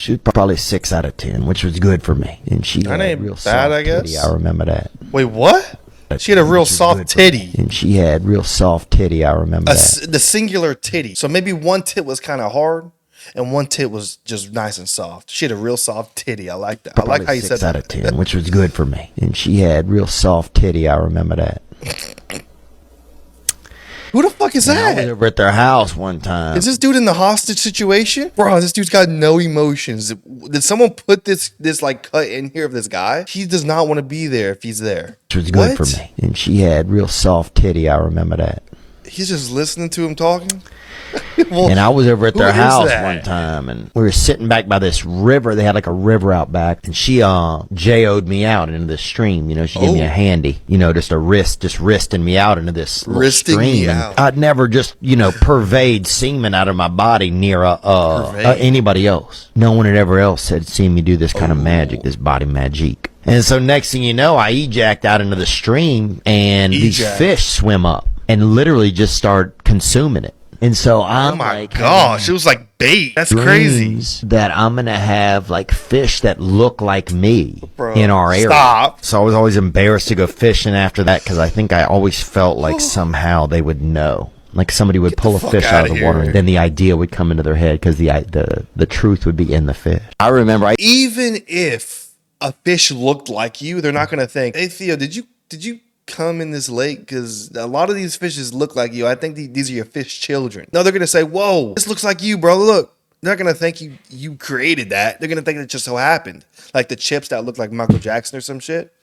She was probably 6 out of 10, which was good for me. And she That had ain't real bad, soft I guess. titty. I remember that. Wait, what? She had a real soft titty. And she had real soft titty. I remember that. The singular titty. So maybe one tit was kind of hard and one tit was just nice and soft. She had a real soft titty. I like that. Probably I like how you said 6 out that. of 10, which was good for me. And she had real soft titty. I remember that. Who the fuck is I that? was over at their house one time. Is this dude in the hostage situation? Bro, this dude's got no emotions. Did someone put this like cut in here of this guy? He does not want to be there if he's there. Which was good for me. And she had real soft titty. I remember that. He's just listening to him talking? Well, and I was over at their house one time, and we were sitting back by this river. They had like a river out back, and she J-O'd me out into the stream. You know, she gave me a handy, you know, just wristing me out into this Wristing stream. me out. I'd never just, you know, pervade semen out of my body near anybody else. No one had ever else had seen me do this kind of magic, this body magic. And so next thing you know, I ejacked out into the stream, and these fish swim up and literally just start consuming it. And so I'm like, oh my gosh, it was like bait. That's crazy. That I'm going to have like fish that look like me in our area. Stop. So I was always embarrassed to go fishing after that because I think I always felt like somehow they would know. Like somebody would pull a fish out of the water, and then the idea would come into their head because the truth would be in the fish. I remember even if a fish looked like you, they're not going to think, hey, Theo, did you come in this lake? Because a lot of these fishes look like you. I think these are your fish children. No, they're going to say, whoa, this looks like you, bro. Look. They're not going to think you created that. They're going to think it just so happened. Like the chips that look like Michael Jackson or some shit.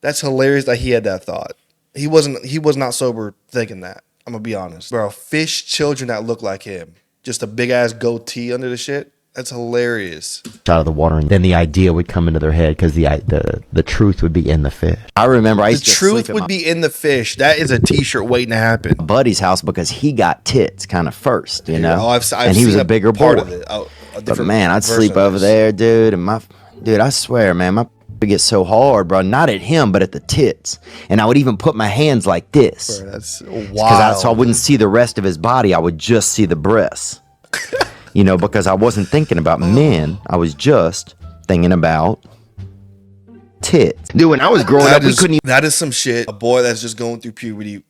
That's hilarious that he had that thought. He was not sober thinking that. I'm going to be honest. Bro, fish children that look like him. Just a big ass goatee under the shit. That's hilarious. Out of the water, and then the idea would come into their head because the truth would be in the fish. I remember I used the truth would be in the fish. That is a T-shirt waiting to happen. My buddy's house because he got tits kind of first, you know. Oh, I've and he was a bigger part boy. Of it. But man, I'd sleep over there, dude, and I swear, man, my would get so hard, bro. Not at him, but at the tits. And I would even put my hands like this. Bro, that's wild. So I wouldn't see the rest of his body. I would just see the breasts. You know, because I wasn't thinking about men. I was just thinking about tits. Dude, when I was growing up, we couldn't even... That is some shit a boy that's just going through puberty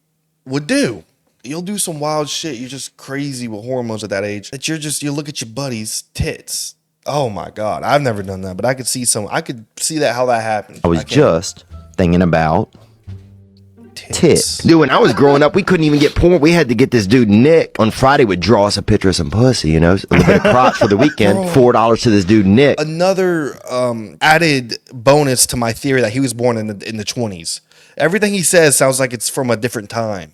would do. You'll do some wild shit. You're just crazy with hormones at that age. That you look at your buddy's tits. Oh my God. I've never done that, but I could see that how that happened. I was just thinking about tits. Dude, when I was growing up, we couldn't even get porn. We had to get this dude Nick on Friday would draw us a picture of some pussy, you know, a little bit of crotch for the weekend. $4 to this dude Nick. Another added bonus to my theory that he was born in the 20s. Everything he says sounds like it's from a different time.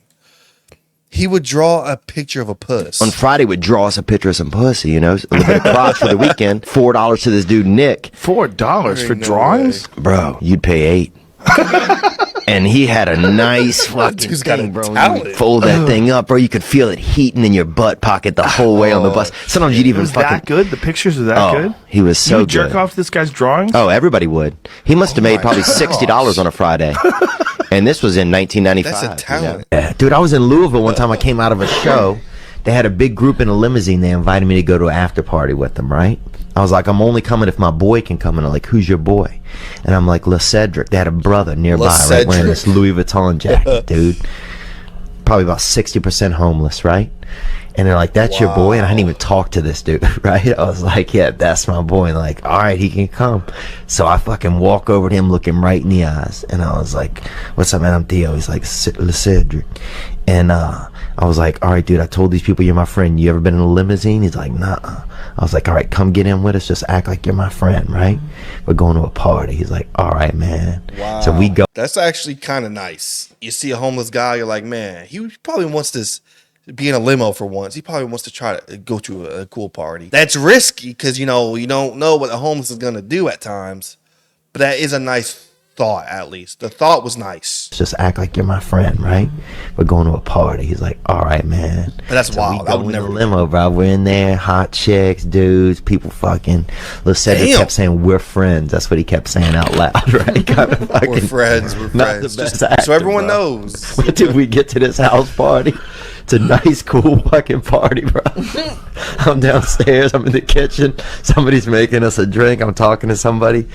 He would draw a picture of a puss. On Friday would draw us a picture of some pussy, you know, a little bit of crotch for the weekend. $4 to this dude Nick. $4 for drawings? Bro, you'd pay $8. And he had a nice fucking thing, bro. You would fold that thing up, bro. You could feel it heating in your butt pocket the whole way on the bus. Sometimes you'd even was that good? The pictures are that good? He was so you would good. Jerk off to this guy's drawings? Oh, everybody would. He must have made probably $60 on a Friday. And this was in 1995. That's a talent. You know? Yeah. Dude, I was in Louisville one time. I came out of a show. They had a big group in a limousine. They invited me to go to an after party with them, right? I was like, I'm only coming if my boy can come. And they're like, who's your boy? And I'm like, Cedric. They had a brother nearby, right, wearing this Louis Vuitton jacket, dude. Probably about 60% homeless, right? And they're like, that's your boy? And I didn't even talk to this dude, right? I was like, yeah, that's my boy. And like, all right, he can come. So I fucking walk over to him, look him right in the eyes. And I was like, what's up, man? I'm Theo. He's like, Cedric. And I was like, all right, dude, I told these people you're my friend. You ever been in a limousine? He's like, nah. I was like, all right, come get in with us. Just act like you're my friend, right? We're going to a party. He's like, all right, man. Wow. So we go. That's actually kind of nice. You see a homeless guy, you're like, man, he probably wants to be in a limo for once. He probably wants to try to go to a cool party. That's risky because, you know, you don't know what the homeless is going to do at times. But that is a nice thought, at least. The thought was nice. Just act like you're my friend, right? We're going to a party. He's like, all right, man. But that's wild. We I go would in never the limo, bro. We're in there, hot chicks, dudes, people fucking. Cedric Damn. kept saying, we're friends. That's what he kept saying out loud, right? Kind of fucking, We're friends. We're not friends. the best Just actor, so everyone bro. knows. But dude, we get to this house party. It's a nice, cool fucking party, bro. I'm downstairs. I'm in the kitchen. Somebody's making us a drink. I'm talking to somebody.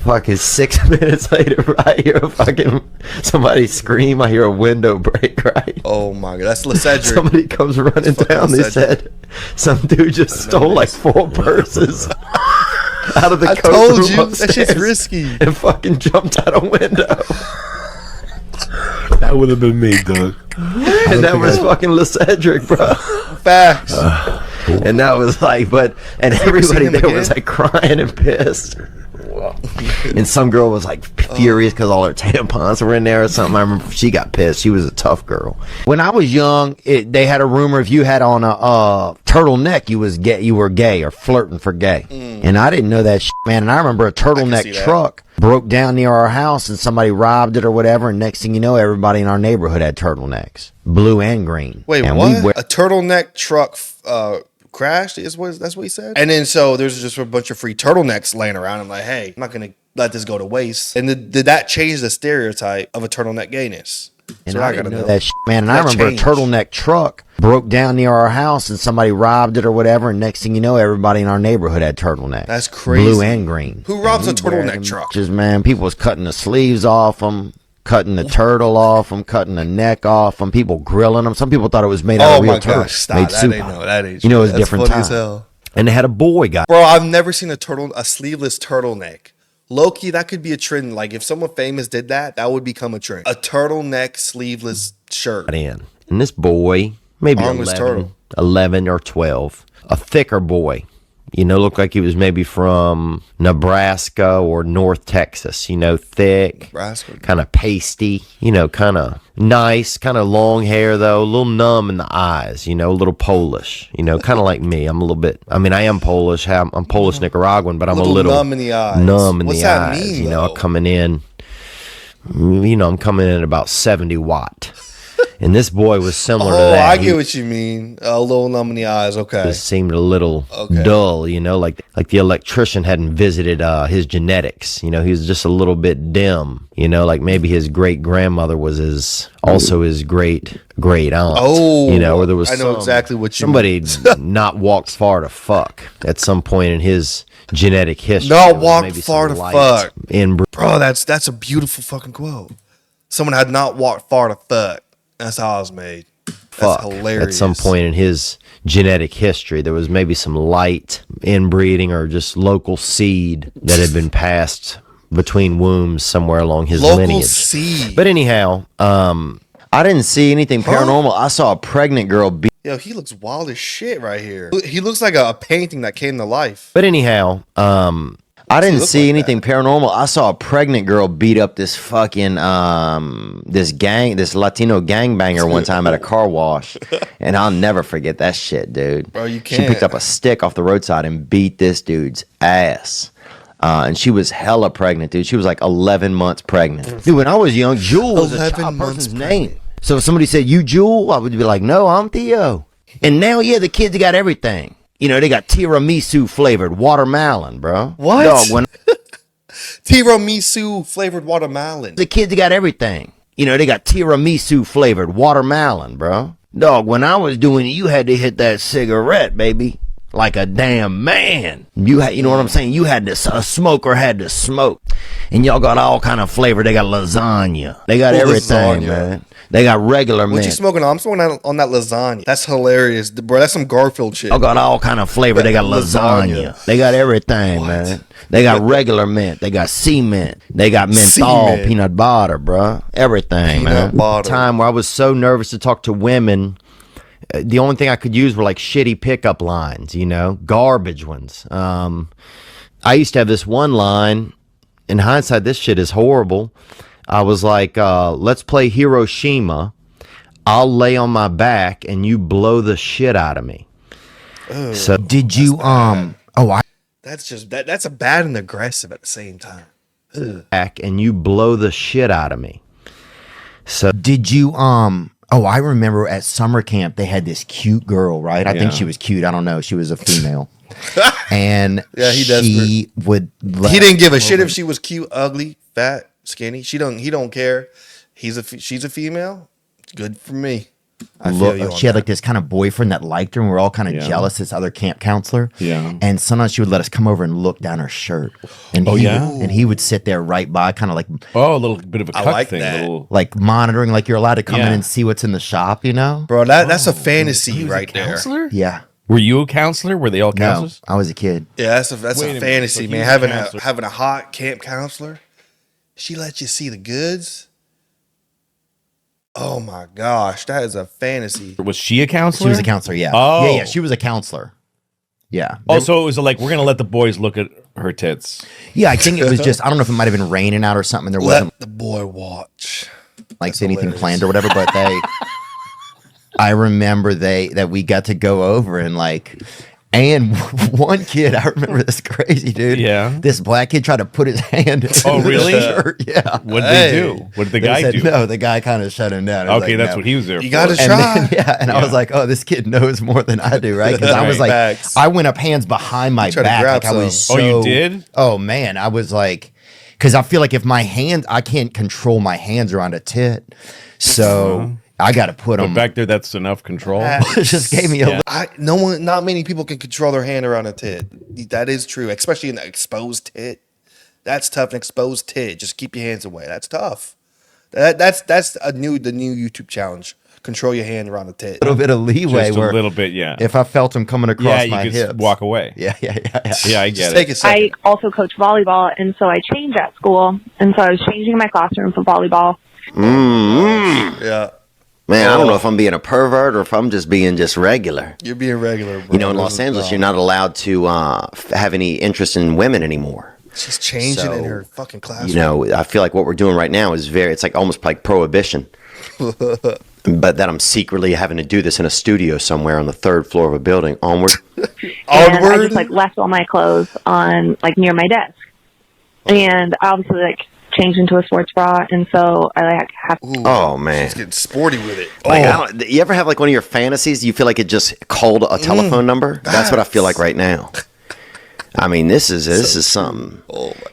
Fucking 6 minutes later, I hear a fucking somebody scream. I hear a window break, right? Oh my god, that's Cedric. Somebody comes running fucking down. They Cedric. said some dude just stole like 4 purses out of the I coat told room you, that shit's upstairs risky. and fucking jumped out a window. That would have been me, Doug. And that was fucking Cedric, bro. Facts. And that was like, and seen everybody him there again? was like crying and pissed. And some girl was like furious because all her tampons were in there or something. I remember she got pissed. She was a tough girl. When I was young, they had a rumor if you had on a turtleneck, you were gay or flirting for gay. And I didn't know that shit, man. And I remember a see turtleneck that. truck broke down near our house and somebody robbed it or whatever. And next thing you know, everybody in our neighborhood had turtlenecks, blue and green. Wait, and what? A turtleneck truck crashed? That's what he said? And then so there's just a bunch of free turtlenecks laying around. I'm like, hey, I'm not going to let this go to waste. And did that change the stereotype of a turtleneck gayness? And So I gotta didn't know that shit, man. And I That remember changed. a turtleneck truck broke down near our house and somebody robbed it or whatever. And next thing you know, everybody in our neighborhood had turtlenecks. That's crazy. Blue and green. Who robs And a we wearing turtleneck them truck? bitches, man, people was cutting the sleeves off them, cutting the turtle off them, cutting the neck off them, people grilling them. Some people thought it was made out Oh of real my turtle. gosh, stop. Made That soup ain't out of no, it. that ain't You know, it was a That's different funny time. as hell. And they had a boy guy. Bro, I've never seen a sleeveless turtleneck. Low-key, that could be a trend. Like, if someone famous did that, that would become a trend. A turtleneck sleeveless shirt. In. And this boy, maybe Armless 11, turtle. 11 or 12, a thicker boy, looked like he was maybe from Nebraska or North Texas, thick, Nebraska. kind of pasty, kind of nice, kind of long hair though, a little numb in the eyes, a little Polish, kind of like me. I'm a little bit, I am Polish, I'm Polish Nicaraguan, but I'm a little numb in the eyes. numb in What's the that eyes, mean, though? coming in, I'm coming in at about 70 watt. And this boy was similar to Oh, that. I get what you mean. A little numb in the eyes. Okay. Just seemed a little Okay. dull, like the electrician hadn't visited his genetics. He was just a little bit dim, like maybe his great grandmother was also his great aunt. Oh, or there was I know exactly what you somebody mean. not walked far to fuck at some point in his genetic history. Not There was walked maybe far some to light fuck. inbreeding. Bro, that's a beautiful fucking quote. Someone had not walked far to fuck. That's how I was made. That's hilarious. At some point in his genetic history, there was maybe some light inbreeding or just local seed that had been passed between wombs somewhere along his Local lineage. seed. But anyhow, I didn't see anything paranormal. I saw a pregnant girl beat. Yo, he looks wild as shit right here. He looks like a painting that came to life. But anyhow, I didn't look see like anything paranormal. I saw a pregnant girl beat up this fucking this Latino gangbanger one time at a car wash, and I'll never forget that shit, dude. Bro, you She picked can't. up a stick off the roadside and beat this dude's ass. And she was hella pregnant, dude. She was like 11 months pregnant. Dude, when I was young, Jewel was a 11 child months person's name. So if somebody said, you Jewel, I would be like, no, I'm Theo. And now, yeah, the kids got everything. They got tiramisu flavored watermelon, bro. What? Dog, when Tiramisu flavored watermelon. the kids got everything. They got tiramisu flavored watermelon, bro. Dog, when I was doing it, you had to hit that cigarette, baby. Like a damn man. You know what I'm saying? You had to, a smoker had to smoke. And y'all got all kind of flavor. They got lasagna. They got everything, Lasagna. man. They got regular What you mint. smoking on? I'm smoking on that lasagna. That's hilarious. Bro, that's some Garfield shit. Y'all got all kind of flavor. They got lasagna. Lasagna. They got everything, man. They got regular mint. They got cement. They got menthol, Cement. peanut butter, bro. Everything, Peanut man. butter. Time where I was so nervous to talk to women. The only thing I could use were like shitty pickup lines, garbage ones. I used to have this one line. In hindsight, this shit is horrible. I was like, let's play Hiroshima. I'll lay on my back and you blow the shit out of me. So did you, That's just that's a bad and aggressive at the same time. back and you blow the shit out of me. So Did you oh, I remember at summer camp they had this cute girl, right? I think she was cute. I don't know. She was a female. And Yeah, he she would He didn't give a shit if she was cute, ugly, fat, skinny. He don't care. She's a female. Good for me. I feel you on she had that. like this kind of boyfriend that liked her, and we're all kind of jealous. This other camp counselor, Yeah. And sometimes she would let us come over and look down her shirt, and he would sit there right by, kind of like Oh, a little bit of a I cuck like thing. that. Little, like monitoring, like you're allowed to come in Yeah. and see what's in the shop, you know? Bro, that's a fantasy he was right a there. counselor? Yeah. Were you a counselor? Were they all No, counselors? I was a kid. Yeah, that's Wait a a minute, fantasy, so he man. was a Having counselor. having a hot camp counselor. She let you see the goods. Oh my gosh, that is a fantasy. Was she a counselor? She was a counselor, yeah. Oh. Yeah, she was a counselor. Yeah. Oh, so it was like, we're going to let the boys look at her tits. Yeah, I think it was just, I don't know if it might have been raining out or something. There wasn't Let the boy watch. like anything hilarious. planned or whatever, but I remember that we got to go over and like, and one kid, I remember this crazy dude. Yeah. This black kid tried to put his hand in Oh, his really? shirt. Yeah. What did Hey. they do? What did the They guy said do? no, the guy kind of shut him down. He was Okay, like, that's no. what he was there You for. gotta And try. then, yeah, and I was like, oh, this kid knows more than I do, right? Because I was like, Facts. I went up hands behind my tried to back. grab Like I was some. so, Oh, you did? Oh, man. I was like, because I feel like if my hand, I can't control my hands around a tit. So I got to put But them. back there, that's enough control. It just gave me a Yeah. Not many people can control their hand around a tit. That is true, especially an exposed tit. That's tough. An exposed tit. Just keep your hands away. That's tough. That's the new YouTube challenge. Control your hand around a tit. little bit of leeway Just a where little bit, yeah. if I felt him coming across Yeah, you my could hips. walk away. Yeah. Yeah, I Just get take it. a second. I also coach volleyball, and so I changed at school, and so I was changing my classroom for volleyball. Yeah, man, I don't know if I'm being a pervert or if I'm just being just regular. you're being regular, bro. You know, in Los Angeles, you're not allowed to have any interest in women anymore. She's changing in So, her fucking classroom. You know, I feel like what we're doing right now is it's like almost like prohibition. But that I'm secretly having to do this in a studio somewhere on the third floor of a building. Onward. And I Onward. just like left all my clothes on like near my desk, and I obviously like changed into a sports bra, and so I like have. Ooh, Oh, man. she's getting sporty with it. Like, you ever have like one of your fantasies? You feel like it just called a telephone number? That's what I feel like right now. I mean, this is something.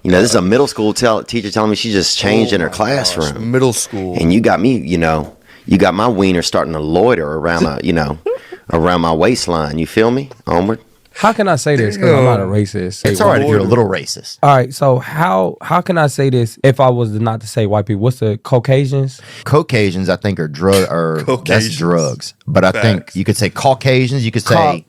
You know, this is a middle school teacher telling me she just changed in her classroom. Middle school. And you got me, you got my wiener starting to loiter around around my waistline. You feel me? Onward. How can I say this? Because I'm not a racist. It's all right if you're a little racist. All right, so how can I say this if I was not to say white people? What's the Caucasians? Caucasians, I think, are that's Caucasians. drugs. But I think Facts. you could say Caucasians. You could say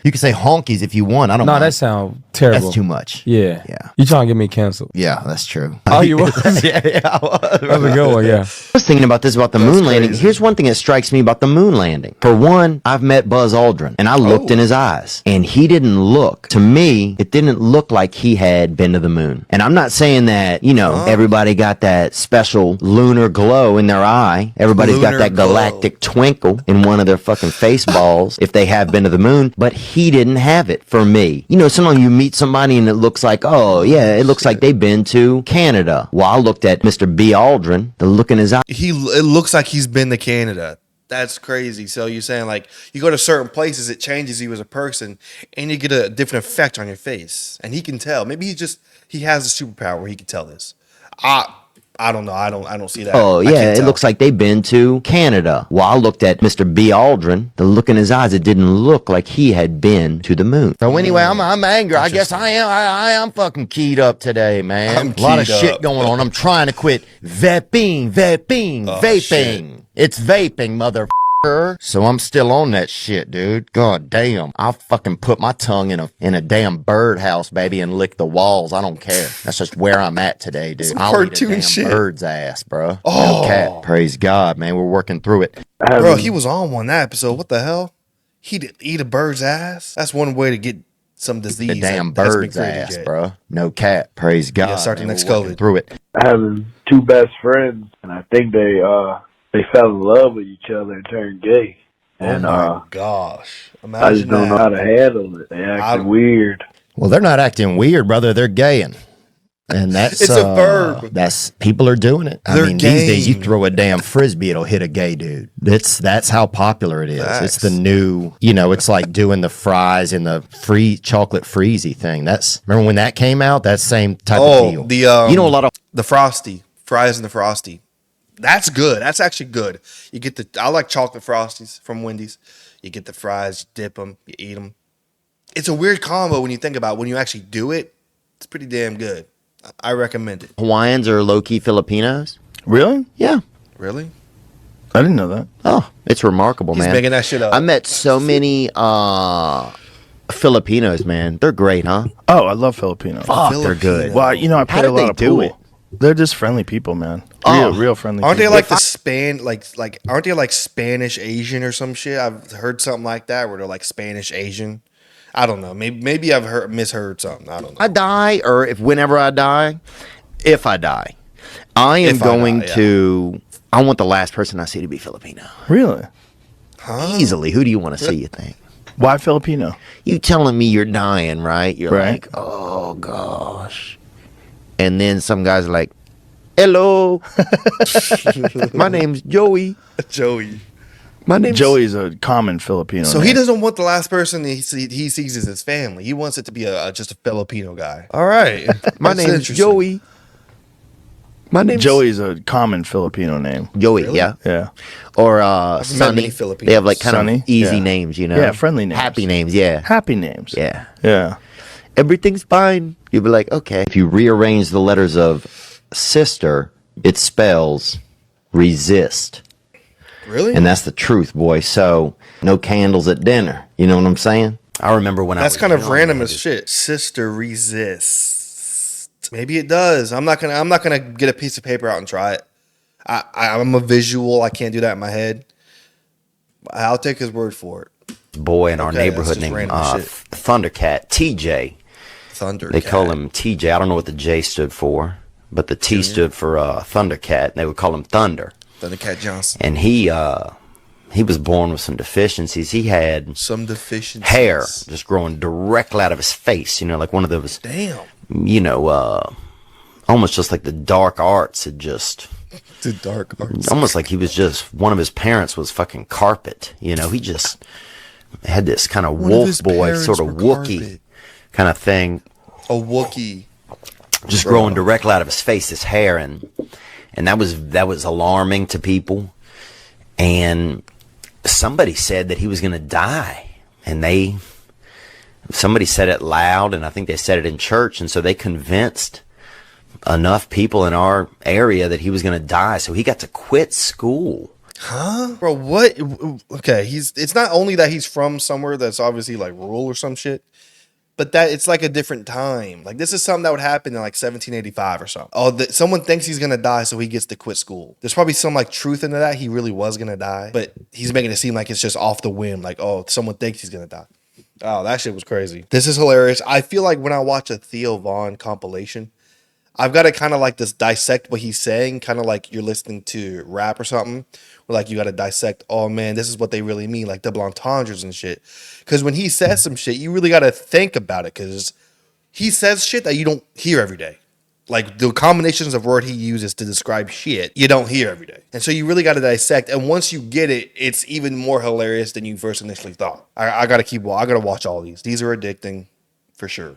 you could say honkies if you want. I don't. No, mind. that sounds terrible. That's too much. Yeah. Yeah. You trying to get me canceled? Yeah, that's true. Oh, you was? yeah, I was. That's a good one, yeah. I was thinking about this about the moon landing. Here's one thing that strikes me about the moon landing. For one, I've met Buzz Aldrin, and I looked in his eyes, and he didn't look. To me, it didn't look like he had been to the moon. And I'm not saying that, everybody got that special lunar glow in their eye. Everybody's got Lunar that glow. galactic twinkle in one of their fucking face balls if they have been to the moon, but he didn't have it for me. Sometimes you meet somebody and it looks like, oh, yeah, it looks like they've been to Canada. Well, I looked at Mr. B. Aldrin, the look in his eye. It looks like he's been to Canada. That's crazy. So you're saying like you go to certain places, it changes you as a person, and you get a different effect on your face. And he can tell. Maybe he has a superpower where he can tell this. I don't know. I don't see that. Oh, I yeah, can't it tell. looks like they've been to Canada. Well, I looked at Mr. B. Aldrin, the look in his eyes, it didn't look like he had been to the moon. So anyway, I'm angry. I guess I am. I am fucking keyed up today, man. I'm A lot of keyed shit up. going on. I'm trying to quit vaping, Oh, vaping. shit. It's vaping, motherfucker. So I'm still on that shit, dude. God damn. I'll fucking put my tongue in a damn birdhouse, baby, and lick the walls. I don't care. That's just where I'm at today, dude. Some I'll eat a cartoon damn shit. bird's ass, bro. Oh. No cat. Praise God, man. We're working through it. Bro, he was on one that episode. What the hell? He did eat a bird's ass. That's one way to get some disease. The damn That's been bird's created ass, yet. bro. No cat. Praise God. start the man. next We're working COVID. through it. Having two best friends, and I think they fell in love with each other and turned gay. And Oh my gosh! I Imagine just don't know that. how to handle it. They acting weird. Well, they're not acting weird, brother. They're gaying. And that's It's a verb. That's people are doing it. I They're mean, these days you game. throw a damn frisbee, it'll hit a gay dude. That's how popular it is. It's the Facts. new, it's like doing the fries and the free chocolate freezy thing. Remember when that came out? That same type of deal. The you know a lot of the frosty fries and the frosty. That's good. That's actually good. You get I like chocolate frosties from Wendy's. You get the fries, you dip them, you eat them. It's a weird combo when you think about it. When you actually do it. It's pretty damn good. I recommend it. Hawaiians are low key Filipinos. Really? Yeah. Really? I didn't know that. Oh, it's remarkable, He's man. making that shit up. I met so many Filipinos, man. They're great, huh? Oh, I love Filipinos. Fuck, they're good. Well, I How play did a lot they of do pool. it? They're just friendly people, man. Oh. Real friendly. Aren't they people. like aren't they like Spanish Asian or some shit? I've heard something like that where they're like Spanish Asian. I don't know. Maybe I've misheard something. I don't know. I die, or whenever I die, if I die, I am going to. I want the last person I see to be Filipino. Really? Easily. Who do you want to see? You think? Why Filipino? You telling me you're dying, right? You're Right. like, oh gosh, and then some guys are like, hello, my name's Joey. Joey. My name's Joey's a common Filipino. So name. he doesn't want the last person he sees as his family. He wants it to be just a Filipino guy. All right. My That's name's interesting. Joey. My name's Joey's a common Filipino name. Joey. Really? Yeah. Yeah. Or met Sunny. many Filipinos. They have like kind Sunny? of easy Yeah. names, you know. Yeah, friendly names. Happy names. Yeah. Happy names. Yeah. Yeah. Everything's fine. You'd be like, okay. If you rearrange the letters of sister, it spells resist. Really? And that's the truth, boy. So no candles at dinner. You know what I'm saying? I remember when That's I was kind of young, random man, as shit. Sister resists. Maybe it does. I'm not gonna get a piece of paper out and try it. I'm a visual. I can't do that in my head. I'll take his word for it. boy in our Okay, that's neighborhood just named random shit. Thundercat, TJ. Thundercat. They call him TJ. I don't know what the J stood for, but the T stood for Thundercat. And they would call him Thunder. Thundercat Johnson. And he was born with some deficiencies. He had Some deficiencies. hair just growing directly out of his face. Like one of those, Damn. almost just like the dark arts had just. The dark arts. Almost like he was just, one of his parents was fucking carpet. He just had this kind of One of wolf his boy, parents sort of were Wookiee carpet. kind of thing, A Wookiee. just growing directly out of his face, his hair, and that was alarming to people. And somebody said that he was going to die, and somebody said it loud, and I think they said it in church, and so they convinced enough people in our area that he was going to die, so he got to quit school. Huh? Bro, what? Okay, it's not only that he's from somewhere that's obviously like rural or some shit, but that it's like a different time. Like this is something that would happen in like 1785 or something. Oh, someone thinks he's gonna die, so he gets to quit school. There's probably some like truth into that. He really was gonna die, but he's making it seem like it's just off the whim. Like, oh, someone thinks he's gonna die. Oh, that shit was crazy. This is hilarious. I feel like when I watch a Theo Vaughn compilation, I've got to kind of like this dissect what he's saying, kind of like you're listening to rap or something, where like you got to dissect, oh man, this is what they really mean, like double entendres and shit. Because when he says some shit, you really got to think about it, because he says shit that you don't hear every day. Like the combinations of word he uses to describe shit, you don't hear every day. And so you really got to dissect. And once you get it, it's even more hilarious than you first initially thought. I got to watch all these. These are addicting for sure.